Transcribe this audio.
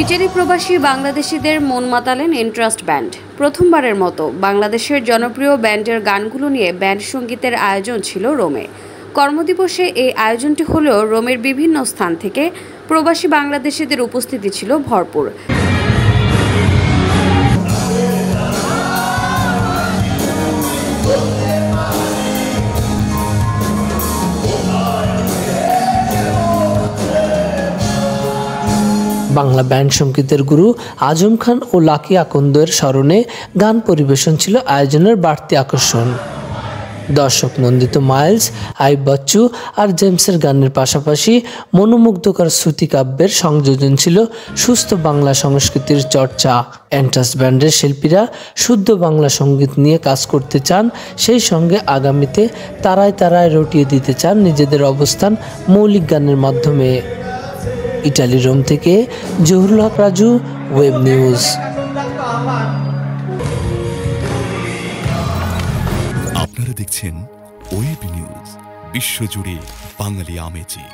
Italy প্রবাসী বাংলাদেশিদের মন মাতালেন এন্ট্রাস্ট ব্যান্ড। প্রথমবারের মতো বাংলাদেশের জনপ্রিয় ব্যান্ডের গানগুলো নিয়ে ব্যান্ড সঙ্গীতের আয়োজন ছিল রোমে। কর্মদিবসে এই আয়োজনটি হলেও রোমের বিভিন্ন স্থান থেকে প্রবাসী বাংলাদেশিদের উপস্থিতি ছিল ভরপুর। বাংলা ব্যান্ড সঙ্গীতের গুরু আজম খান ও লাকি আকন্দের স্মরণে গান পরিবেশন ছিল আয়োজনের বাড়তি আকর্ষণ। দর্শক নন্দিত মাইলস, আই বচ্চু আর জেমসের গানের পাশাপাশি মনোমুগ্ধকর শ্রুতিকাব্যের সংযোজন ছিল সুস্থ বাংলা সংস্কৃতির চর্চা। এন্ট্রাস্ট ব্যান্ডের শিল্পীরা শুদ্ধ বাংলা সঙ্গীত নিয়ে কাজ করতে চান, সেই সঙ্গে আগামীতে তারায় তারায় রটিয়ে দিতে চান নিজেদের অবস্থান মৌলিক গানের মাধ্যমে। ইটালি রোম থেকে জহুরুল হক রাজু, ওয়েব নিউজ। আপনারা দেখছেন ওয়েব নিউজ, বিশ্বজুড়ে বাঙালি আমেজে।